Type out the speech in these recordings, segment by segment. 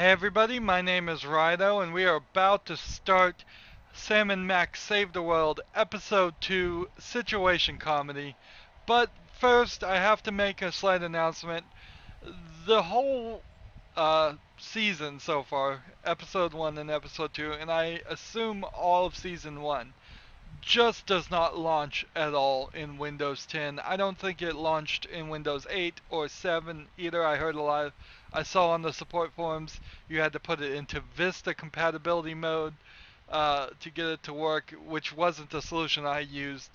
Hey everybody, my name is Rydo, and we are about to start Sam and Max Save the World Episode 2 Situation Comedy. But first, I have to make a slight announcement. The whole season so far, Episode 1 and Episode 2, and I assume all of Season 1, just does not launch at all in Windows 10. I don't think it launched in Windows 8 or 7 either. I saw on the support forums you had to put it into Vista compatibility mode to get it to work, which wasn't the solution I used.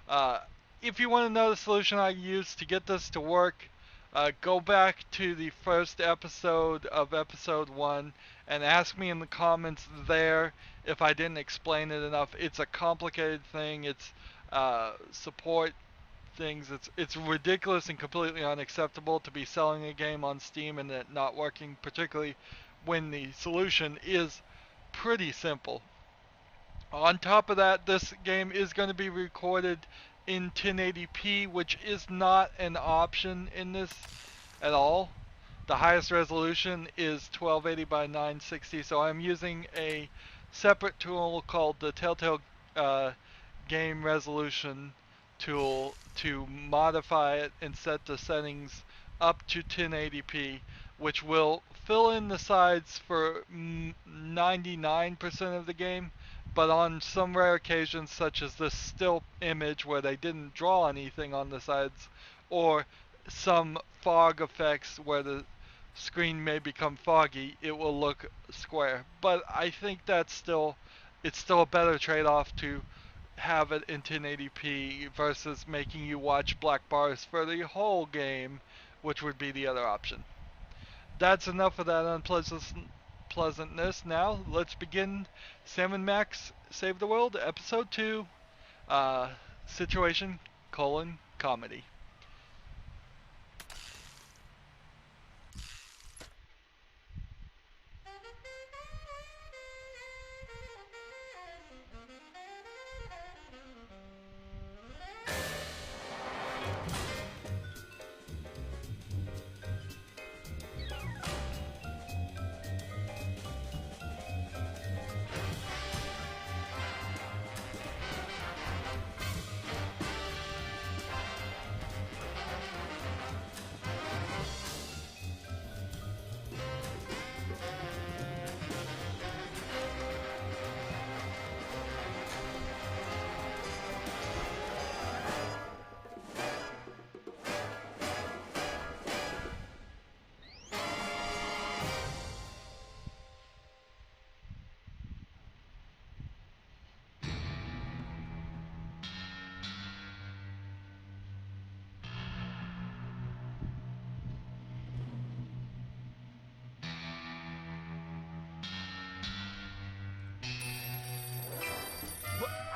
Uh, if you want to know the solution I used to get this to work, go back to the first episode of episode 1 and ask me in the comments there if I didn't explain it enough. It's a complicated thing. It's support things. It's ridiculous and completely unacceptable to be selling a game on Steam and it not working, particularly when the solution is pretty simple. On top of that, this game is going to be recorded in 1080p, which is not an option in this at all. The highest resolution is 1280 by 960, so I'm using a separate tool called the Telltale Game Resolution tool to modify it and set the settings up to 1080p, which will fill in the sides for 99% of the game. But on some rare occasions, such as this still image where they didn't draw anything on the sides, or some fog effects where the screen may become foggy, it will look square. But I think it's still a better trade-off to have it in 1080p versus making you watch black bars for the whole game, which would be the other option. That's enough of that unpleasantness. Now let's begin Sam and Max Save the World, Episode 2, uh, Situation, Comedy.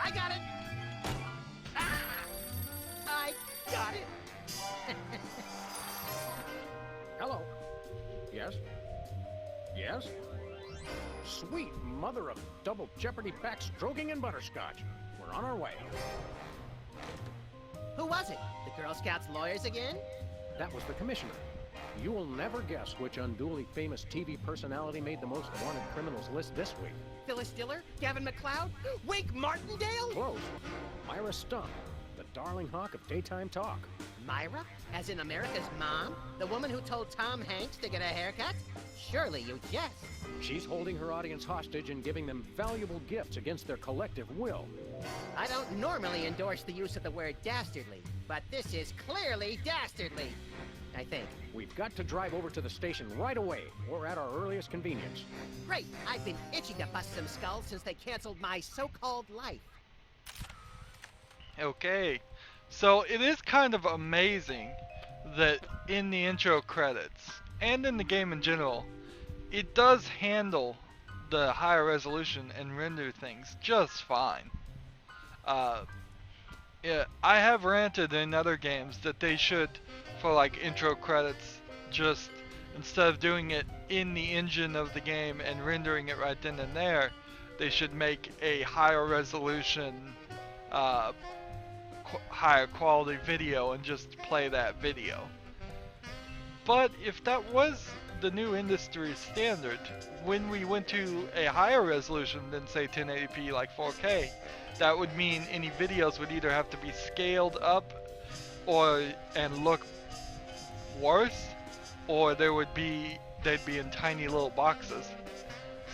I got it! Ah! I got it! Hello. Yes? Yes? Sweet mother of double jeopardy backstroking and butterscotch. We're on our way. Who was it? The Girl Scouts lawyers again? That was the commissioner. You will never guess which unduly famous TV personality made the most wanted criminals list this week. Phyllis Diller? Gavin McLeod? Wink Martindale? Close. Myra Stump, the darling hawk of daytime talk. Myra? As in America's mom? The woman who told Tom Hanks to get a haircut? Surely you jest. She's holding her audience hostage and giving them valuable gifts against their collective will. I don't normally endorse the use of the word dastardly, but this is clearly dastardly. I think. We've got to drive over to the station right away, or at our earliest convenience. Great! I've been itching to bust some skulls since they canceled my so-called life. Okay, so it is kind of amazing that in the intro credits, and in the game in general, it does handle the higher resolution and render things just fine. Yeah, I have ranted in other games that they should, for like intro credits, just instead of doing it in the engine of the game and rendering it right then and there, they should make a higher resolution, higher quality video and just play that video. But if that was the new industry standard. When we went to a higher resolution than say 1080p like 4K, that would mean any videos would either have to be scaled up or and look worse, or they'd be in tiny little boxes.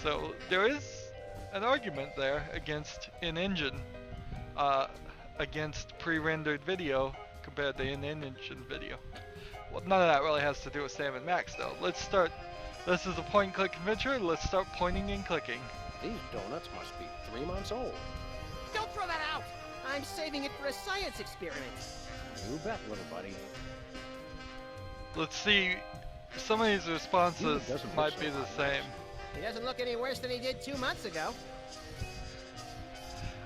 So there is an argument there against in-engine, against pre-rendered video compared to in-engine video. Well, none of that really has to do with Sam and Max though. Let's start. This is a point-and-click adventure. Let's start pointing and clicking. These donuts must be 3 months old. Don't throw that out! I'm saving it for a science experiment. You bet, little buddy. Let's see. Some of these responses doesn't might look be so the hot, same. He doesn't look any worse than he did 2 months ago.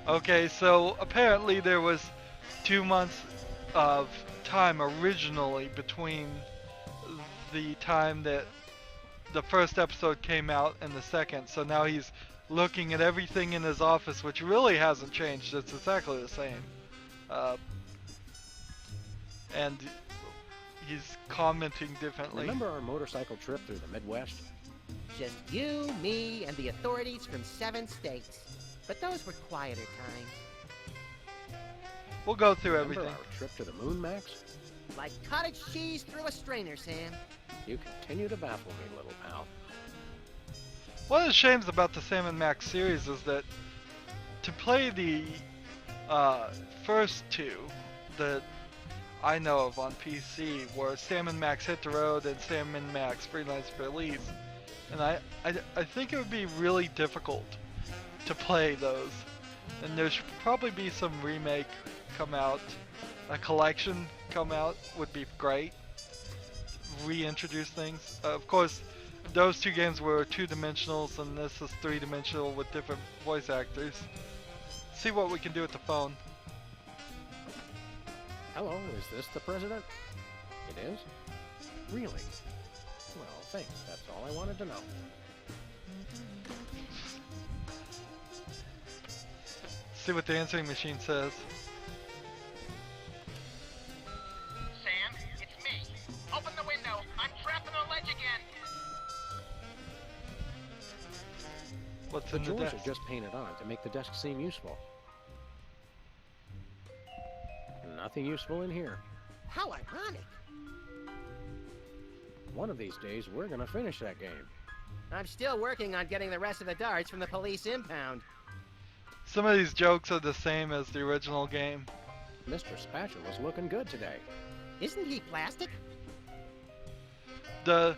Okay, so apparently there was 2 months of time originally between the time that the first episode came out and the second. So now he's looking at everything in his office, which really hasn't changed. It's exactly the same. And he's commenting differently. Remember our motorcycle trip through the Midwest? Just you, me, and the authorities from 7 states. But those were quieter times. We'll go through Remember everything. our trip to the moon, Max? Like cottage cheese through a strainer, Sam. You continue to baffle me, little pal. One of the shames about the Sam and Max series is that to play the first two that I know of on PC were Sam and Max Hit the Road and Sam and Max Freelance Police, and I think it would be really difficult to play those, and there should probably be some remake come out, a collection come out would be great. Reintroduce things. Of course, those two games were 2-dimensionals, and this is 3-dimensional with different voice actors. See what we can do with the phone. Hello, is this the president? It is? Really? Well, thanks. That's all I wanted to know. See what the answering machine says. Sam, it's me. Open the window. I'm trapped on a ledge again. What's The in the drawers desk? are just painted on to make the desk seem useful. Nothing useful in here. How ironic. One of these days, we're gonna finish that game. I'm still working on getting the rest of the darts from the police impound. Some of these jokes are the same as the original game. Mr. Spatula's looking good today. Isn't he plastic? The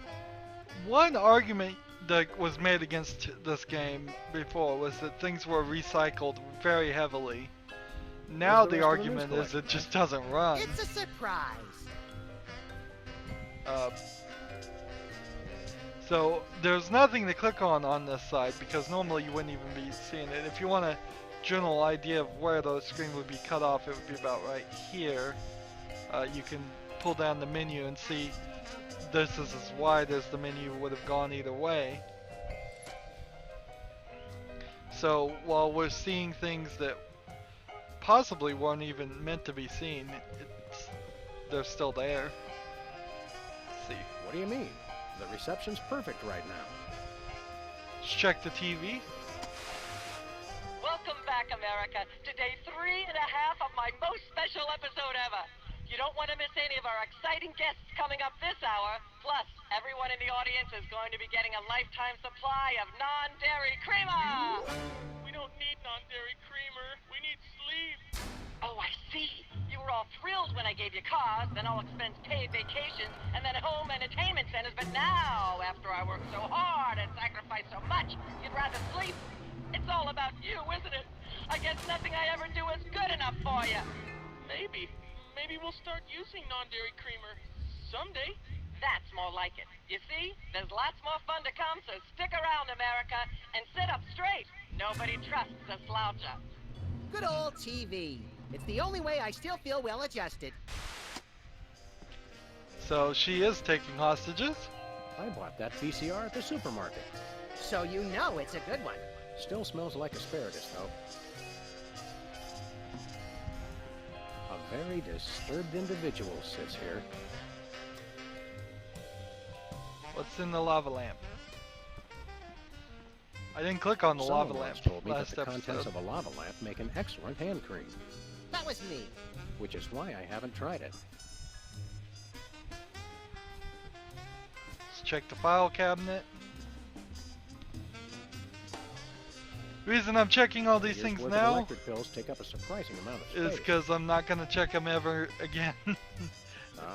one argument that was made against this game before was that things were recycled very heavily. Now Where's the the rest of the argument news is it collection? just doesn't run. It's a surprise. So there's nothing to click on this side because normally you wouldn't even be seeing it. If you want a general idea of where the screen would be cut off, it would be about right here. You can pull down the menu and see this is as wide as the menu would have gone either way. So while we're seeing things that possibly weren't even meant to be seen, they're still there. Let's see. What do you mean? The reception's perfect right now. Let's check the TV. Welcome back, America, to day 3.5 of my most special episode ever. You don't want to miss any of our exciting guests coming up this hour. Plus, everyone in the audience is going to be getting a lifetime supply of non-dairy creamer. We don't need non-dairy creamer. We need sleep. Oh, I see. You were all thrilled when I gave you cars, then all-expense paid vacations, and then home entertainment centers. But now, after I worked so hard and sacrificed so much, you'd rather sleep. It's all about you, isn't it? I guess nothing I ever do is good enough for you. Maybe we'll start using non-dairy creamer someday. That's more like it. You see, there's lots more fun to come, so stick around, America, and sit up straight. Nobody trusts a sloucher. Good old TV. It's the only way I still feel well adjusted. So she is taking hostages. I bought that VCR at the supermarket. So you know it's a good one. Still smells like asparagus, though. A very disturbed individual sits here. What's in the lava lamp? I didn't click on the Someone lava once lamp told me that last the contents episode. of a lava lamp make an excellent hand cream, That was me. which is why I haven't tried it. Let's check the file cabinet. Reason I'm checking all these Year's things worth of now electric pills take up a surprising amount of is space. because I'm not gonna check them ever again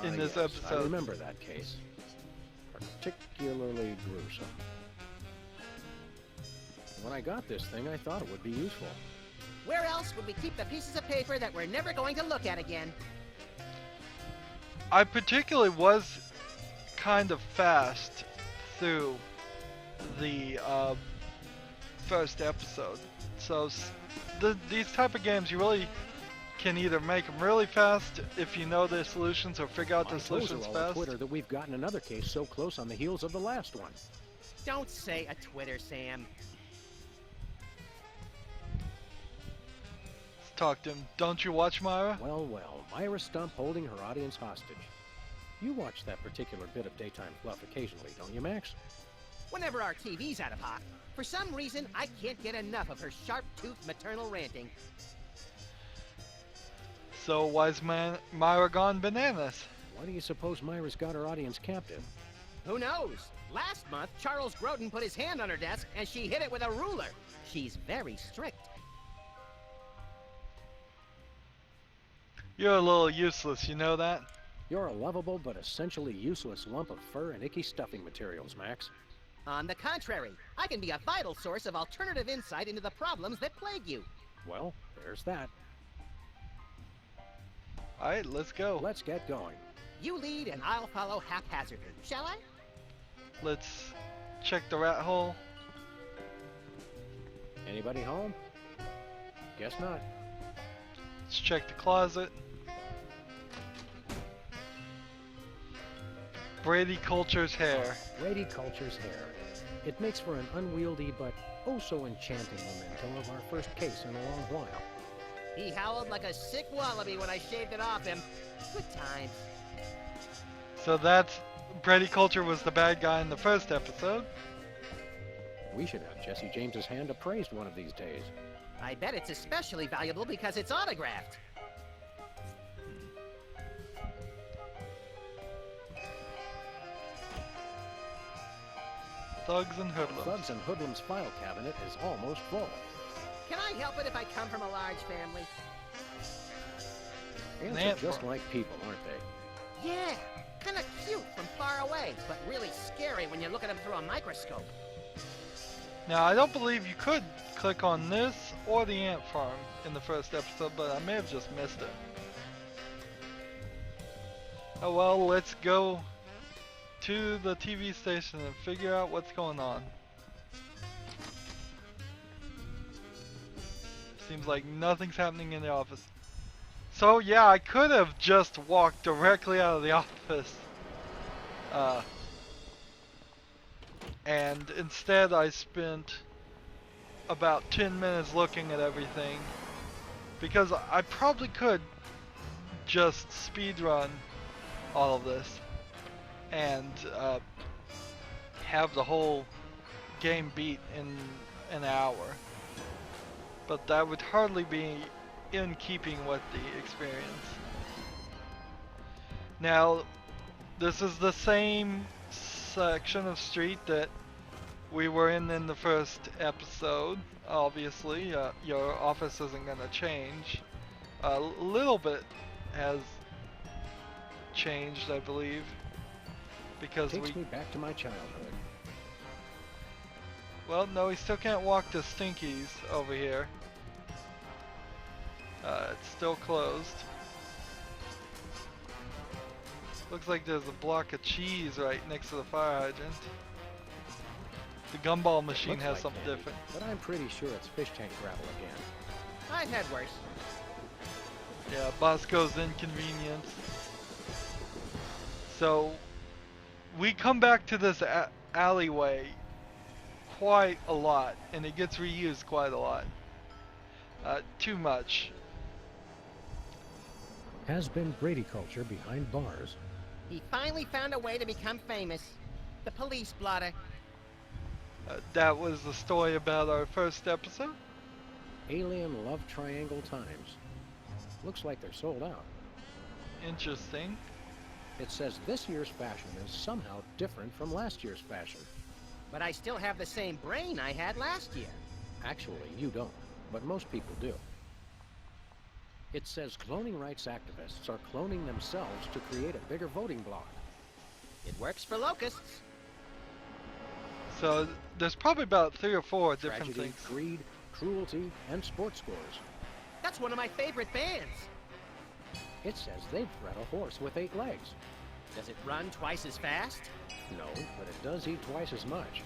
in this yes, episode. I remember that case. Particularly gruesome. When I got this thing, I thought it would be useful. Where else would we keep the pieces of paper that we're never going to look at again? I particularly was kind of fast through the first episode, so these type of games you really can either make them really fast if you know the solutions or figure out the My toes solutions are all a fast. Twitter that we've gotten another case so close on the heels of the last one. Don't say a Twitter, Sam. Let's talk to him. Don't you watch Myra? Well, Myra Stump holding her audience hostage. You watch that particular bit of daytime fluff occasionally, don't you, Max? Whenever our TV's out of hock, for some reason I can't get enough of her sharp-toothed maternal ranting. So why's Myra gone bananas? Why do you suppose Myra's got her audience captive? Who knows? Last month, Charles Grodin put his hand on her desk and she hit it with a ruler. She's very strict. You're a little useless, you know that? You're a lovable but essentially useless lump of fur and icky stuffing materials, Max. On the contrary, I can be a vital source of alternative insight into the problems that plague you. Well, there's that. Alright, let's go. Let's get going. You lead and I'll follow haphazardly, shall I? Let's check the rat hole. Anybody home? Guess not. Let's check the closet. Brady Culture's hair. Brady Culture's hair. It makes for an unwieldy but oh so enchanting memento of our first case in a long while. He howled like a sick wallaby when I shaved it off him. Good times. So that's Brady Culture was the bad guy in the first episode. We should have Jesse James's hand appraised one of these days. I bet it's especially valuable because it's autographed. Thugs and hoodlums. Thugs and Hoodlums file cabinet is almost full. Can I help it if I come from a large family? Ants ant are just farm. like people, aren't they? Yeah, kinda cute from far away, but really scary when you look at them through a microscope. Now, I don't believe you could click on this or the ant farm in the first episode, but I may have just missed it. Oh well, let's go to the TV station and figure out what's going on. Seems like nothing's happening in the office. So yeah, I could have just walked directly out of the office. And instead I spent about 10 minutes looking at everything. Because I probably could just speedrun all of this. And have the whole game beat in an hour. But that would hardly be in keeping with the experience. Now, this is the same section of street that we were in the first episode. Obviously, your office isn't going to change. A little bit has changed, I believe, because Takes me back to my childhood. Well, no, we still can't walk to Stinky's over here. It's still closed. Looks like there's a block of cheese right next to the fire hydrant. The gumball machine Looks has like something candy, different. but I'm pretty sure it's fish tank gravel again. I've had worse. Yeah, Bosco's inconvenience. So, we come back to this alleyway quite a lot, and it gets reused quite a lot. Too much. Has been Brady Culture behind bars. He finally found a way to become famous. The police blotter. That was the story about our first episode. Alien Love Triangle Times. Looks like they're sold out. Interesting. It says this year's fashion is somehow different from last year's fashion. But I still have the same brain I had last year. Actually, you don't, but most people do. It says cloning rights activists are cloning themselves to create a bigger voting bloc. It works for locusts. So there's probably about 3 or 4 different Tragedy, things. greed, cruelty, and sports scores. That's one of my favorite bands. It says they'd thread a horse with 8 legs. Does it run twice as fast? No, but it does eat twice as much.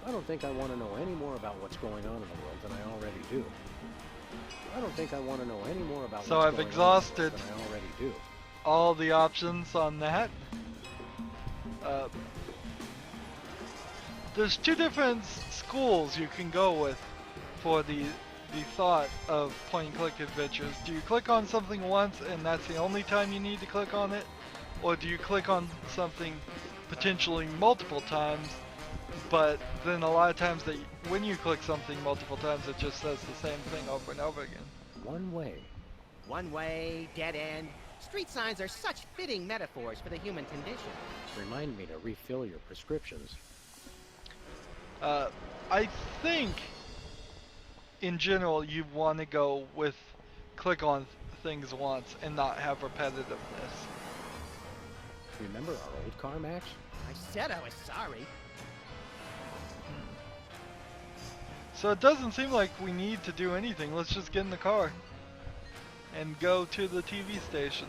I don't think I want to know any more about what's going on in the world than I already do. I don't think I want to know any more about So what's I've going on exhausted in the world than I already do. all the options on that. There's 2 different schools you can go with for the thought of point-and-click adventures. Do you click on something once and that's the only time you need to click on it? Or do you click on something potentially multiple times, but then a lot of times when you click something multiple times it just says the same thing over and over again? One way. One way, dead end. Street signs are such fitting metaphors for the human condition. Remind me to refill your prescriptions. I think in general you want to go with click on things once and not have repetitiveness. Remember our old car, Max? I said I was sorry. So it doesn't seem like we need to do anything. Let's just get in the car and go to the TV station.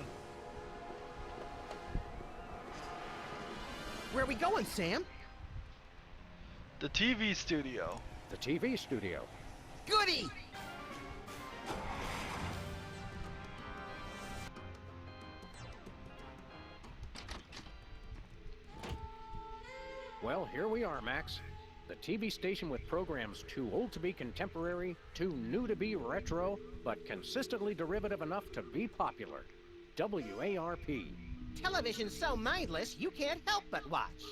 Where are we going, Sam? The TV studio. The TV studio. Goody! Well, here we are, Max. The TV station with programs too old to be contemporary, too new to be retro, but consistently derivative enough to be popular. WARP. Television's so mindless, you can't help but watch.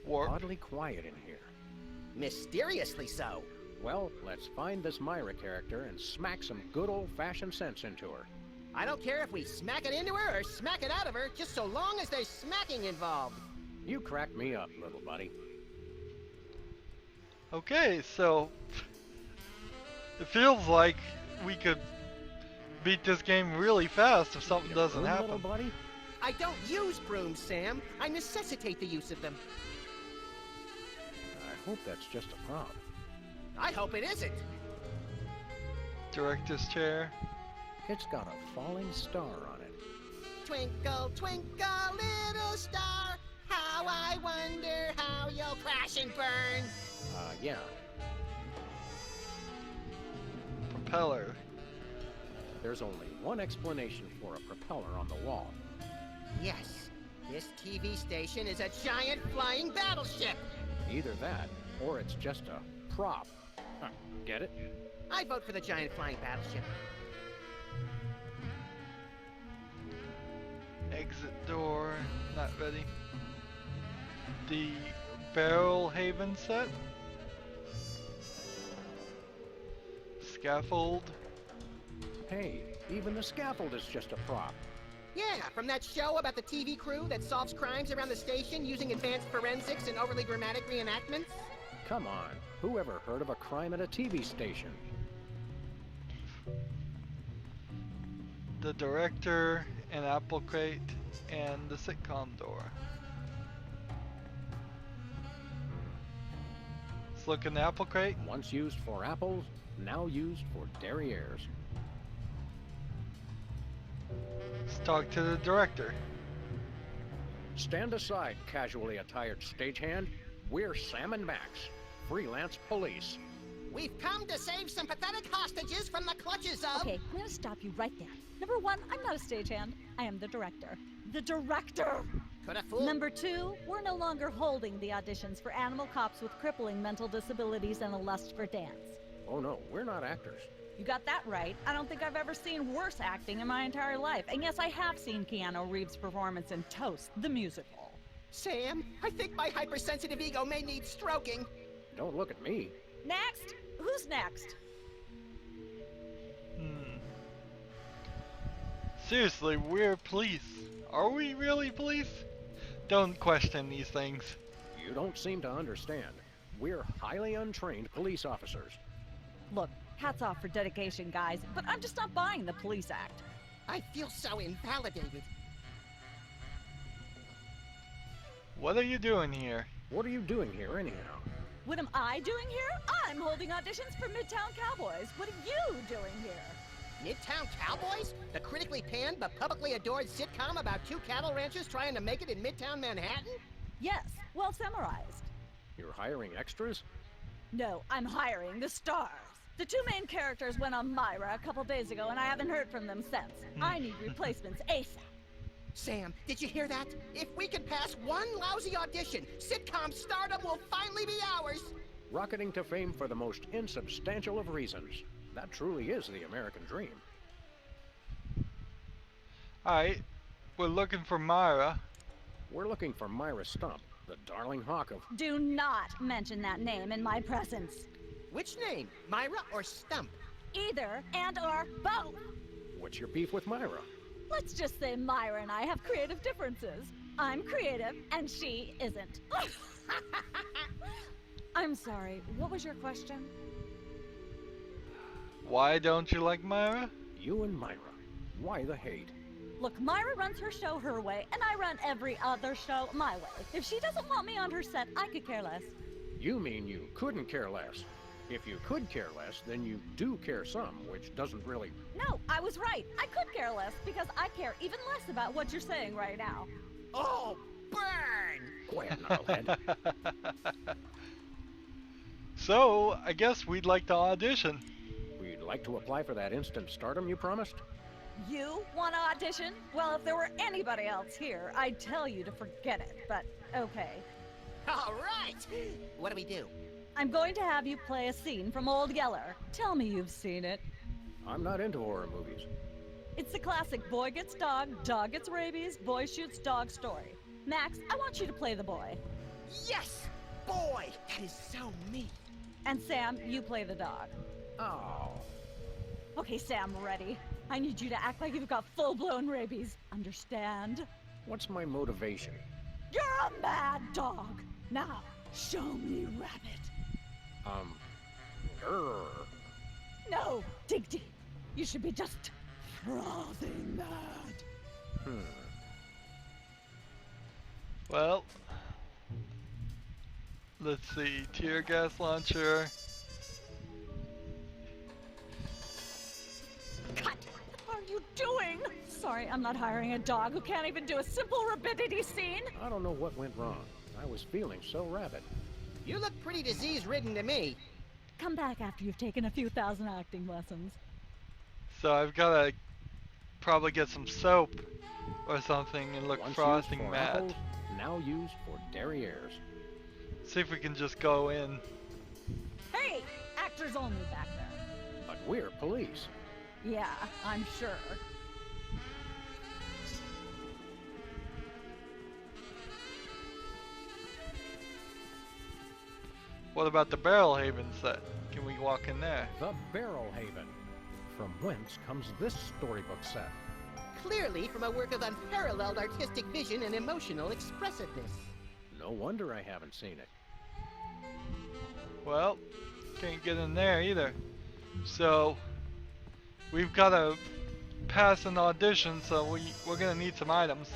Warp. Oddly quiet in here. Mysteriously so. Well, let's find this Myra character and smack some good old-fashioned sense into her. I don't care if we smack it into her or smack it out of her, just so long as there's smacking involved. You crack me up, little buddy. Okay, so it feels like we could beat this game really fast if something doesn't Little happen. buddy? I don't use brooms, Sam. I necessitate the use of them. I hope that's just a prop. I hope it isn't. Director's chair. It's got a falling star on it. Twinkle, twinkle, little star, how I wonder how you'll crash and burn. Yeah. Propeller. There's only one explanation for a propeller on the wall. Yes, this TV station is a giant flying battleship. Either that, or it's just a prop. Huh, get it? I vote for the giant flying battleship. Exit door. Not ready. The Barrel Haven set. Scaffold. Hey, even the scaffold is just a prop. Yeah, from that show about the TV crew that solves crimes around the station using advanced forensics and overly dramatic reenactments. Come on, who ever heard of a crime at a TV station? The director, an apple crate, and the sitcom door. Let's look in the apple crate. Once used for apples, now used for derrieres. Let's talk to the director. Stand aside, casually attired stagehand. We're Sam and Max, Freelance Police. We've come to save some pathetic hostages from the clutches of... Okay, I'm gonna stop you right there. Number one, I'm not a stagehand. I am the director. The director! Could have fooled... Number two, we're no longer holding the auditions for animal cops with crippling mental disabilities and a lust for dance. Oh no, we're not actors. You got that right. I don't think I've ever seen worse acting in my entire life. And yes, I have seen Keanu Reeves' performance in Toast, the musical. Sam, I think my hypersensitive ego may need stroking. Don't look at me. Next? Who's next? Seriously, we're police. Are we really police? Don't question these things. You don't seem to understand. We're highly untrained police officers. Look, hats off for dedication, guys, but I'm just not buying the police act. I feel so invalidated. What are you doing here? What are you doing here anyhow? What am I doing here? I'm holding auditions for Midtown Cowboys. What are you doing here? Midtown Cowboys? The critically panned but publicly adored sitcom about two cattle ranchers trying to make it in Midtown Manhattan? Yes, well summarized. You're hiring extras? No, I'm hiring the stars. The two main characters went on Myra a couple days ago, and I haven't heard from them since. I need replacements ASAP. Sam, did you hear that? If we can pass one lousy audition, sitcom stardom will finally be ours! Rocketing to fame for the most insubstantial of reasons. That truly is the American dream. Alright, we're looking for Myra. We're looking for Myra Stump, the darling hawk of... Do not mention that name in my presence. Which name, Myra or Stump? Either and or both. What's your beef with Myra? Let's just say Myra and I have creative differences. I'm creative and she isn't. I'm sorry, what was your question? Why don't you like Myra? You and Myra. Why the hate? Look, Myra runs her show her way, and I run every other show my way. If she doesn't want me on her set, I could care less. You mean you couldn't care less? If you could care less, then you do care some, which doesn't really... No, I was right. I could care less because I care even less about what you're saying right now. Oh, burn! Go ahead, knucklehead. So, I guess we'd like to audition. We'd like to apply for that instant stardom you promised? You want to audition? Well, if there were anybody else here, I'd tell you to forget it, but okay. All right! What do we do? I'm going to have you play a scene from Old Yeller. Tell me you've seen it. I'm not into horror movies. It's the classic boy gets dog gets rabies, boy shoots dog story. Max, I want you to play the boy. Yes! Boy! That is so me. And Sam, you play the dog. Oh. Okay, Sam, ready? I need you to act like you've got full-blown rabies. Understand? What's my motivation? You're a mad dog. Now, show me rabbit. Grr. No, dig deep. You should be just frothing mad. Well, let's see. Tear gas launcher. Cut! What are you doing? Sorry, I'm not hiring a dog who can't even do a simple rapidity scene. I don't know what went wrong. I was feeling so rabid. You look pretty disease-ridden to me. Come back after you've taken a few thousand acting lessons. So I've gotta probably get some soap or something and look Once used frosting for mad. apples, now used for derrieres. See if we can just go in. Hey! Actors only back there. But we're police. Yeah, I'm sure. What about the Barrel Haven set? Can we walk in there? The Barrel Haven. From whence comes this storybook set? Clearly from a work of unparalleled artistic vision and emotional expressiveness. No wonder I haven't seen it. Well, can't get in there either. So, we've got to pass an audition, so we're going to need some items.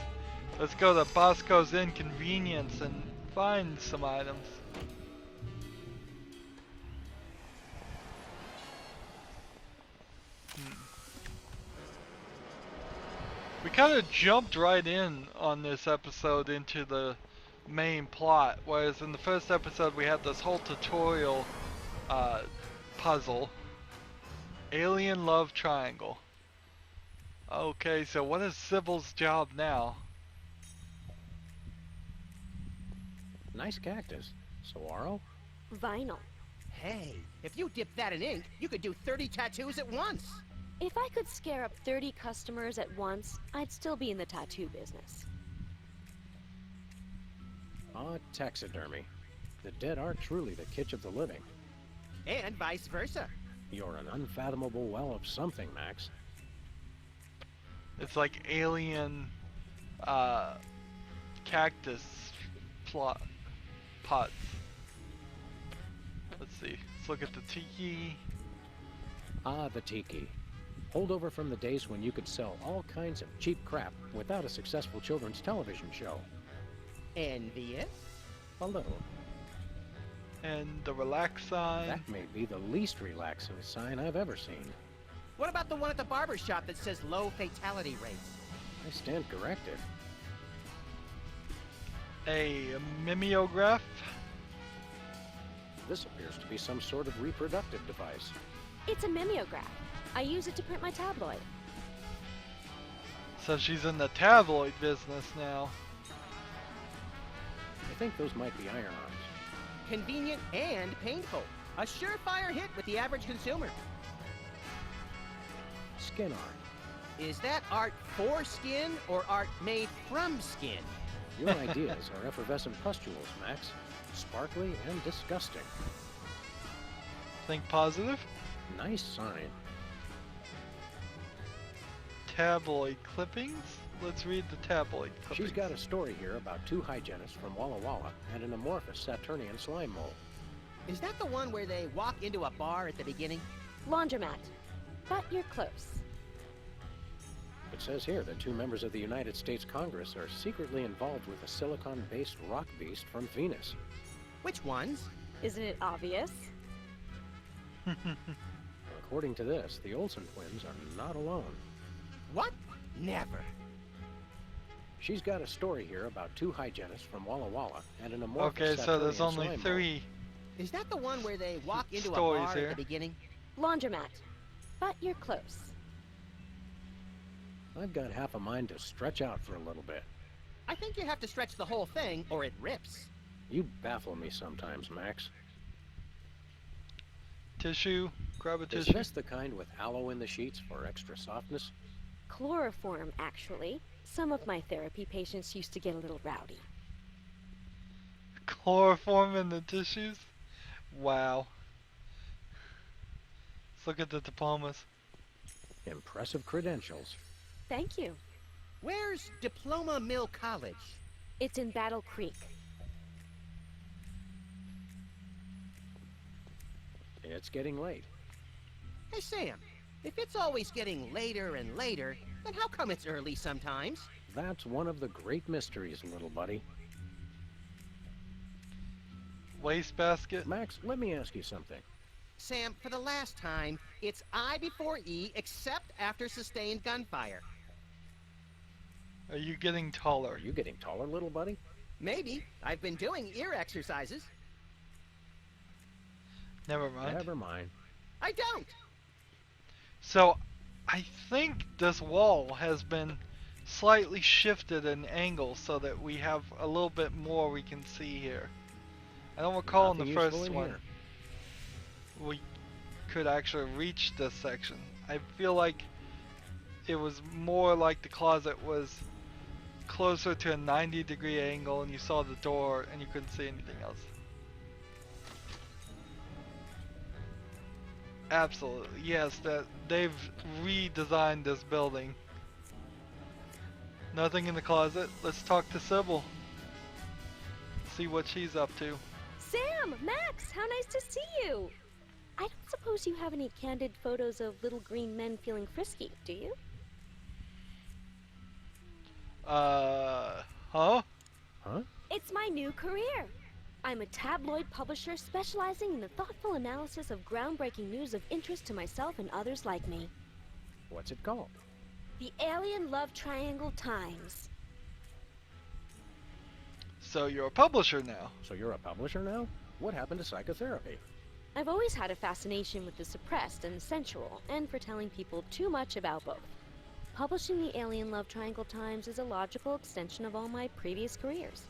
Let's go to Bosco's Inconvenience and find some items. We kind of jumped right in on this episode into the main plot, whereas in the first episode we had this whole tutorial puzzle. Alien love triangle. Okay, so what is Sybil's job now? Nice cactus. Saguaro? Vinyl. Hey, if you dip that in ink, you could do 30 tattoos at once. If I could scare up 30 customers at once, I'd still be in the tattoo business. Ah, taxidermy. The dead are truly the kitsch of the living. And vice versa. You're an unfathomable well of something, Max. It's like alien cactus pots. Let's see. Let's look at the tiki. Ah, the tiki. Holdover from the days when you could sell all kinds of cheap crap without a successful children's television show. Envious? A little. And the relax sign. That may be the least relaxing sign I've ever seen. What about the one at the barber shop that says low fatality rates? I stand corrected. A mimeograph. This appears to be some sort of reproductive device. It's a mimeograph. I use it to print my tabloid. So she's in the tabloid business now. I think those might be iron-ons. Convenient and painful. A surefire hit with the average consumer. Skin art. Is that art for skin or art made from skin? Your ideas are effervescent pustules, Max. Sparkly and disgusting. Think positive. Nice sign. Tabloid clippings. Let's read the tabloid clippings. She's got a story here about two hygienists from Walla Walla and an amorphous Saturnian slime mole. Is that the one where they walk into a bar at the beginning? Laundromat. But you're close. It says here that two members of the United States Congress are secretly involved with a silicon-based rock beast from Venus. Which ones? Isn't it obvious? According to this, the Olsen twins are not alone. What? Never. She's got a story here about two hygienists from Walla Walla and an amorphous Okay, so there's Saturnian only slime three. Is that the one where they walk into a Stories bar here. at the beginning? Laundromat. But you're close. mole. I've got half a mind to stretch out for a little bit. I think you have to stretch the whole thing or it rips. You baffle me sometimes, Max. Tissue. Grab a Is tissue. this the kind with aloe in the sheets for extra softness? Chloroform, actually. Some of my therapy patients used to get a little rowdy. Chloroform in the tissues. Wow. Let's look at the diplomas. Impressive credentials. Thank you. Where's Diploma Mill College? It's in Battle Creek. It's getting late. Hey, Sam, if it's always getting later and later, then how come it's early sometimes? That's one of the great mysteries, little buddy. Wastebasket. Max, let me ask you something. Sam, for the last time, it's I before E except after sustained gunfire. Are you getting taller? Are you getting taller, little buddy? Maybe. I've been doing ear exercises. Never mind. Never mind. I don't! So, I think this wall has been slightly shifted in angle so that we have a little bit more we can see here. I don't recall in Nothing the useful first in one here. we could actually reach this section. I feel like it was more like the closet was closer to a 90-degree angle and you saw the door and you couldn't see anything else. Absolutely, yes, that they've redesigned this building. Nothing in the closet. Let's talk to Sybil. See what she's up to. Sam! Max! How nice to see you! I don't suppose you have any candid photos of little green men feeling frisky, do you? Huh? Huh? It's my new career. I'm a tabloid publisher specializing in the thoughtful analysis of groundbreaking news of interest to myself and others like me. What's it called? The Alien Love Triangle Times. So you're a publisher now. So you're a publisher now? What happened to psychotherapy? I've always had a fascination with the suppressed and sensual, and for telling people too much about both. Publishing the Alien Love Triangle Times is a logical extension of all my previous careers.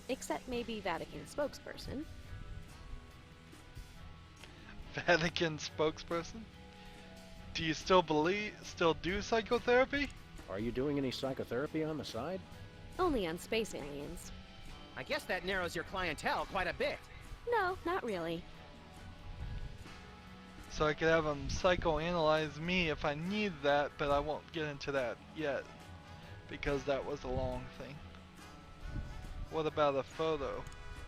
Except maybe Vatican spokesperson. Vatican spokesperson? Do you still do psychotherapy? Are you doing any psychotherapy on the side? Only on space aliens. I guess that narrows your clientele quite a bit. No, not really. So I could have him psychoanalyze me if I need that, but I won't get into that yet, because that was a long thing. What about a photo?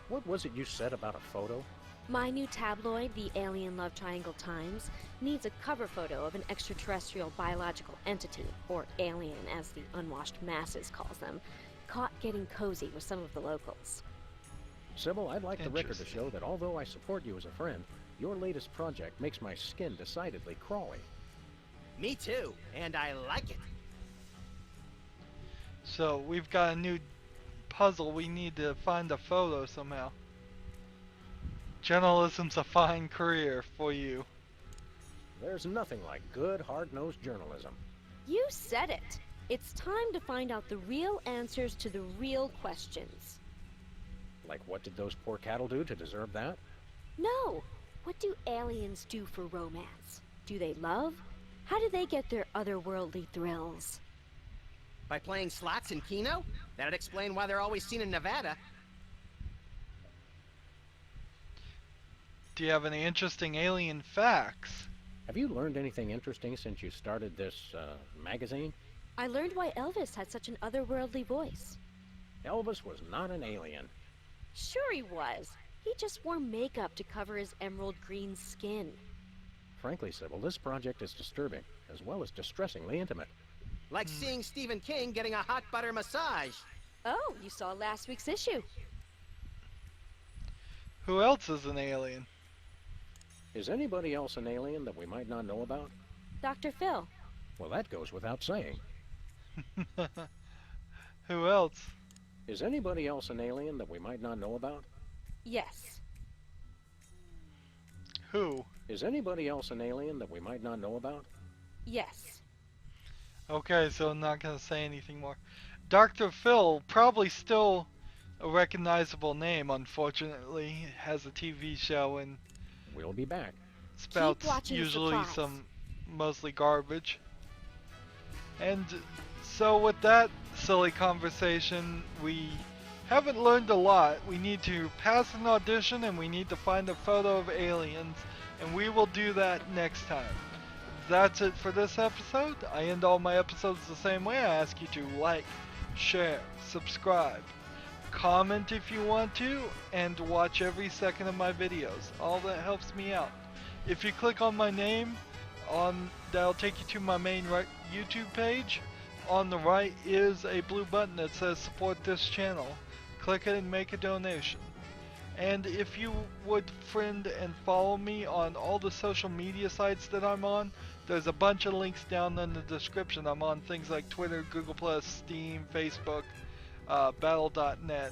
What was it you said about a photo? My new tabloid, the Alien Love Triangle Times, needs a cover photo of an extraterrestrial biological entity, or alien as the unwashed masses calls them, caught getting cozy with some of the locals. Sybil, I'd like the record to Interesting. show that although I support you as a friend, your latest project makes my skin decidedly crawly. Me too, and I like it. So we've got a new puzzle. We need to find a photo somehow. Journalism's a fine career for you. There's nothing like good, hard-nosed journalism. You said it. It's time to find out the real answers to the real questions. Like, what did those poor cattle do to deserve that? No. What do aliens do for romance? Do they love? How do they get their otherworldly thrills? By playing slots in Keno? That'd explain why they're always seen in Nevada. Do you have any interesting alien facts? Have you learned anything interesting since you started this, magazine? I learned why Elvis had such an otherworldly voice. Elvis was not an alien. Sure he was. He just wore makeup to cover his emerald green skin. Frankly, Sybil, this project is disturbing, as well as distressingly intimate. Like seeing Stephen King getting a hot butter massage. Oh, you saw last week's issue. Who else is an alien? Is anybody else an alien that we might not know about? Dr. Phil. Well, that goes without saying. Who else? Is anybody else an alien that we might not know about? Yes. Who? Is anybody else an alien that we might not know about? Yes. Okay, so I'm not gonna say anything more. Dr. Phil, probably still a recognizable name, unfortunately. Has a TV show and We'll be back. spouts watching the usually supplies. some mostly garbage. And so with that silly conversation, we haven't learned a lot. We need to pass an audition and we need to find a photo of aliens, and we will do that next time. That's it for this episode. I end all my episodes the same way. I ask you to like, share, subscribe, comment if you want to, and watch every second of my videos. All that helps me out. If you click on my name, that'll take you to my main YouTube page. On the right is a blue button that says support this channel. Click it and make a donation. And if you would friend and follow me on all the social media sites that I'm on, there's a bunch of links down in the description. I'm on things like Twitter, Google+, Steam, Facebook, Battle.net.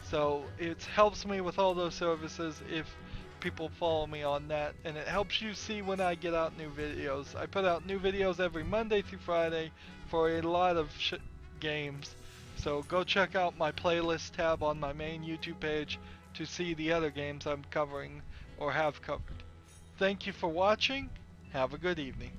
So it helps me with all those services if people follow me on that, and it helps you see when I get out new videos. I put out new videos every Monday through Friday for a lot of games. So go check out my playlist tab on my main YouTube page to see the other games I'm covering or have covered. Thank you for watching. Have a good evening.